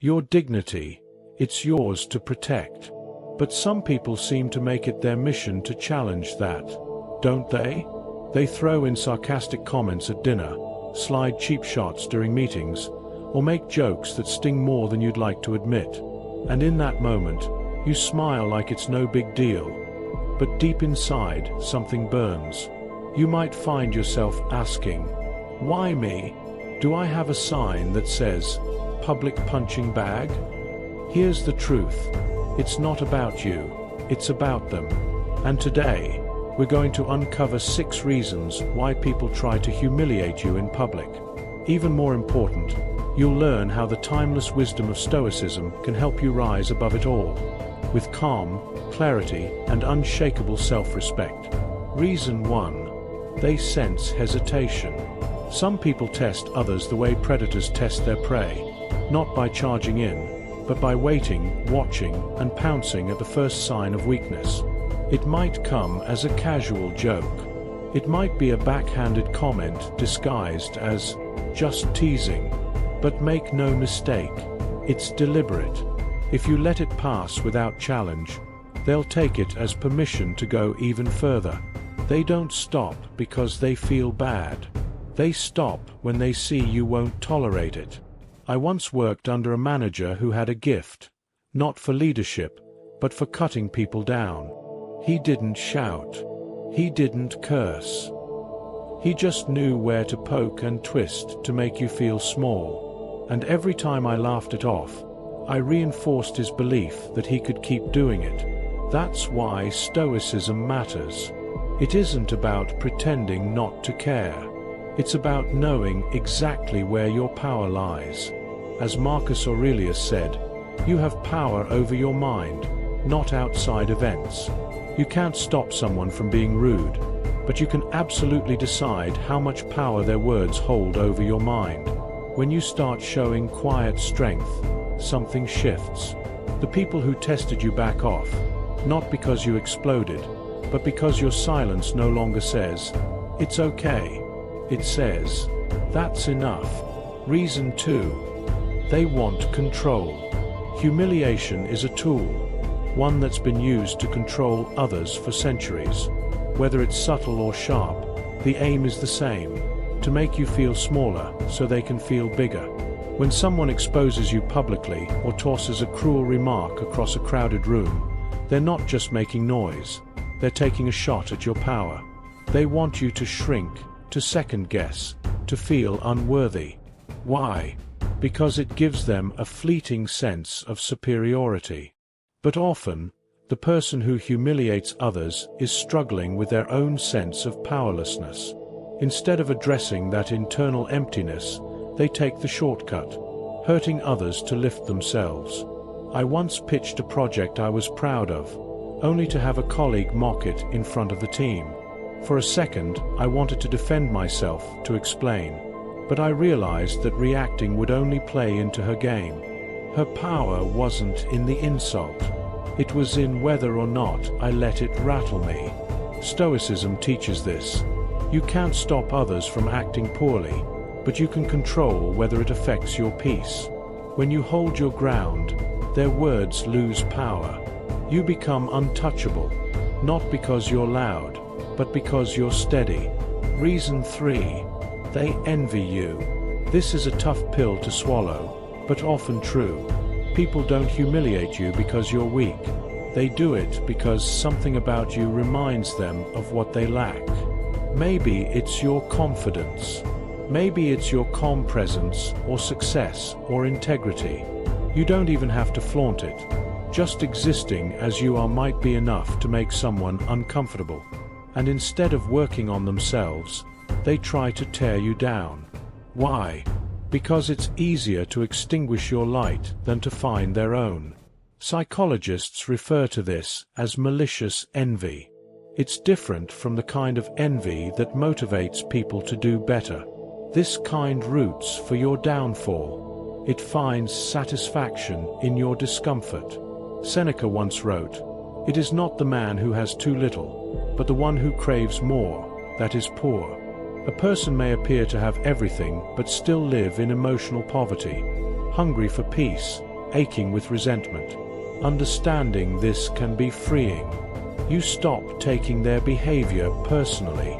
Your dignity, it's yours to protect. But some people seem to make it their mission to challenge that, don't they? They throw in sarcastic comments at dinner, slide cheap shots during meetings, or make jokes that sting more than you'd like to admit. And in that moment, you smile like it's no big deal. But deep inside, something burns. You might find yourself asking, why me? Do I have a sign that says, public punching bag? Here's the truth. It's not about you, it's about them. And today, we're going to uncover 6 reasons why people try to humiliate you in public. Even more important, you'll learn how the timeless wisdom of Stoicism can help you rise above it all, with calm, clarity, and unshakable self-respect. Reason 1. They sense hesitation. Some people test others the way predators test their prey, not by charging in, but by waiting, watching, and pouncing at the first sign of weakness. It might come as a casual joke. It might be a backhanded comment disguised as just teasing. But make no mistake, it's deliberate. If you let it pass without challenge, they'll take it as permission to go even further. They don't stop because they feel bad. They stop when they see you won't tolerate it. I once worked under a manager who had a gift, not for leadership, but for cutting people down. He didn't shout. He didn't curse. He just knew where to poke and twist to make you feel small. And every time I laughed it off, I reinforced his belief that he could keep doing it. That's why Stoicism matters. It isn't about pretending not to care. It's about knowing exactly where your power lies. As Marcus Aurelius said, you have power over your mind, not outside events. You can't stop someone from being rude, but you can absolutely decide how much power their words hold over your mind. When you start showing quiet strength, something shifts. The people who tested you back off, not because you exploded, but because your silence no longer says, "It's okay." It says, "That's enough." Reason 2. They want control. Humiliation is a tool, one that's been used to control others for centuries. Whether it's subtle or sharp, the aim is the same, to make you feel smaller so they can feel bigger. When someone exposes you publicly or tosses a cruel remark across a crowded room, they're not just making noise, they're taking a shot at your power. They want you to shrink, to second-guess, to feel unworthy. Why? Because it gives them a fleeting sense of superiority. But often, the person who humiliates others is struggling with their own sense of powerlessness. Instead of addressing that internal emptiness, they take the shortcut, hurting others to lift themselves. I once pitched a project I was proud of, only to have a colleague mock it in front of the team. For a second, I wanted to defend myself, to explain. But I realized that reacting would only play into her game. Her power wasn't in the insult. It was in whether or not I let it rattle me. Stoicism teaches this. You can't stop others from acting poorly, but you can control whether it affects your peace. When you hold your ground, their words lose power. You become untouchable, not because you're loud, but because you're steady. Reason 3. They envy you. This is a tough pill to swallow, but often true. People don't humiliate you because you're weak. They do it because something about you reminds them of what they lack. Maybe it's your confidence. Maybe it's your calm presence, or success, or integrity. You don't even have to flaunt it. Just existing as you are might be enough to make someone uncomfortable. And instead of working on themselves, they try to tear you down. Why? Because it's easier to extinguish your light than to find their own. Psychologists refer to this as malicious envy. It's different from the kind of envy that motivates people to do better. This kind roots for your downfall. It finds satisfaction in your discomfort. Seneca once wrote, "It is not the man who has too little, but the one who craves more, that is poor." A person may appear to have everything but still live in emotional poverty, hungry for peace, aching with resentment. Understanding this can be freeing. You stop taking their behavior personally.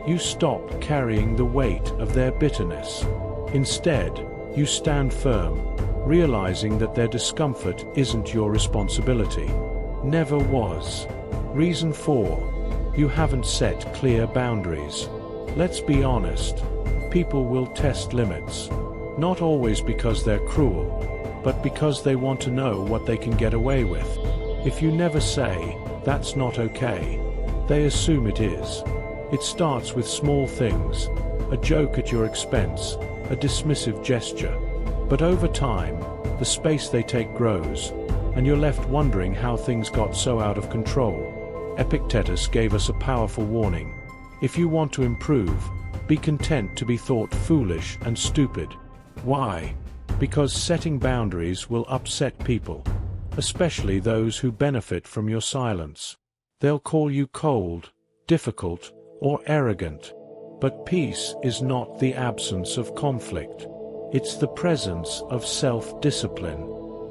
You stop carrying the weight of their bitterness. Instead, you stand firm, realizing that their discomfort isn't your responsibility. Never was. Reason 4. You haven't set clear boundaries. Let's be honest. People will test limits. Not always because they're cruel, but because they want to know what they can get away with. If you never say, "That's not okay," they assume it is. It starts with small things, a joke at your expense, a dismissive gesture. But over time, the space they take grows, and you're left wondering how things got so out of control. Epictetus gave us a powerful warning. If you want to improve, be content to be thought foolish and stupid. Why? Because setting boundaries will upset people, especially those who benefit from your silence. They'll call you cold, difficult, or arrogant. But peace is not the absence of conflict. It's the presence of self-discipline.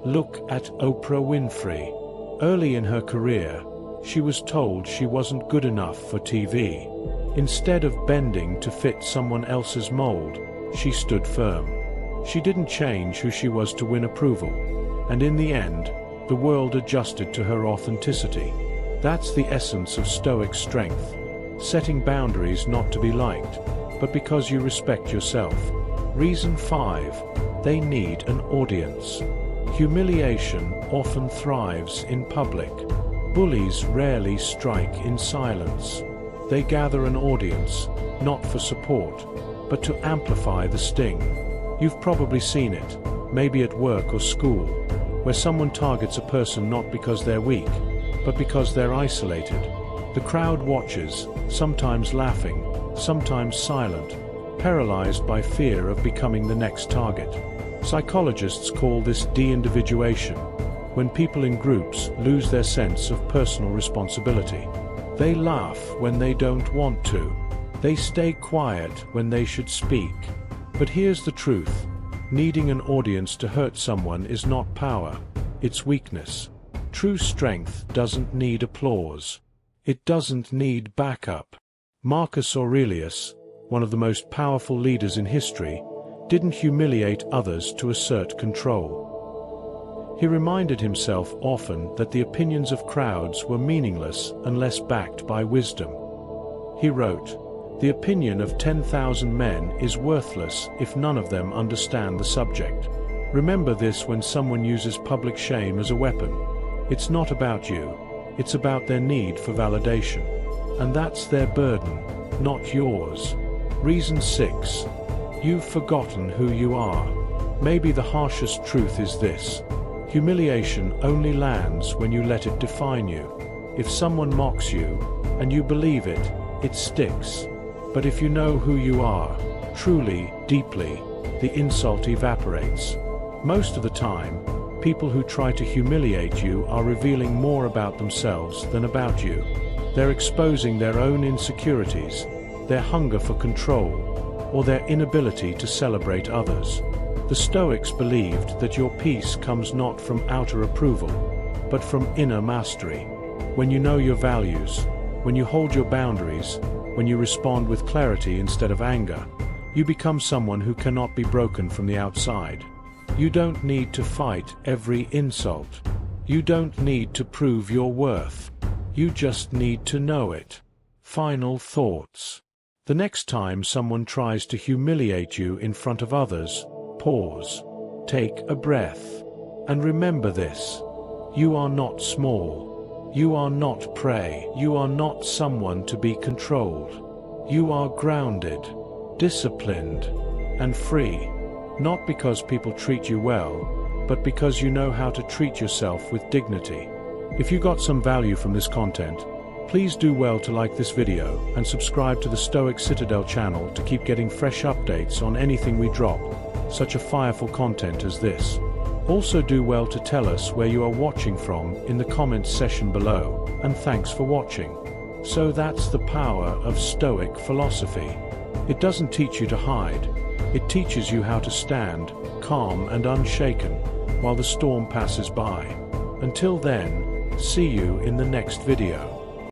Look at Oprah Winfrey. Early in her career, she was told she wasn't good enough for TV. Instead of bending to fit someone else's mold, she stood firm. She didn't change who she was to win approval. And in the end, the world adjusted to her authenticity. That's the essence of Stoic strength. Setting boundaries not to be liked, but because you respect yourself. Reason 5. They need an audience. Humiliation often thrives in public. Bullies rarely strike in silence. They gather an audience, not for support, but to amplify the sting. You've probably seen it, maybe at work or school, where someone targets a person not because they're weak, but because they're isolated. The crowd watches, sometimes laughing, sometimes silent, paralyzed by fear of becoming the next target. Psychologists call this de-individuation, when people in groups lose their sense of personal responsibility. They laugh when they don't want to. They stay quiet when they should speak. But here's the truth. Needing an audience to hurt someone is not power, it's weakness. True strength doesn't need applause. It doesn't need backup. Marcus Aurelius, one of the most powerful leaders in history, didn't humiliate others to assert control. He reminded himself often that the opinions of crowds were meaningless unless backed by wisdom. He wrote, "The opinion of 10,000 men is worthless if none of them understand the subject." Remember this when someone uses public shame as a weapon. It's not about you, it's about their need for validation. And that's their burden, not yours. Reason 6. You've forgotten who you are. Maybe the harshest truth is this. Humiliation only lands when you let it define you. If someone mocks you, and you believe it, it sticks. But if you know who you are, truly, deeply, the insult evaporates. Most of the time, people who try to humiliate you are revealing more about themselves than about you. They're exposing their own insecurities, their hunger for control, or their inability to celebrate others. The Stoics believed that your peace comes not from outer approval, but from inner mastery. When you know your values, when you hold your boundaries, when you respond with clarity instead of anger, you become someone who cannot be broken from the outside. You don't need to fight every insult. You don't need to prove your worth. You just need to know it. Final thoughts. The next time someone tries to humiliate you in front of others, pause. Take a breath. And remember this. You are not small. You are not prey. You are not someone to be controlled. You are grounded, disciplined, and free. Not because people treat you well, but because you know how to treat yourself with dignity. If you got some value from this content, please do well to like this video and subscribe to the Stoic Citadel channel to keep getting fresh updates on anything we drop, such a fireful content as this. Also do well to tell us where you are watching from in the comments section below, and thanks for watching. So that's the power of Stoic philosophy. It doesn't teach you to hide. It teaches you how to stand, calm and unshaken, while the storm passes by. Until then, see you in the next video.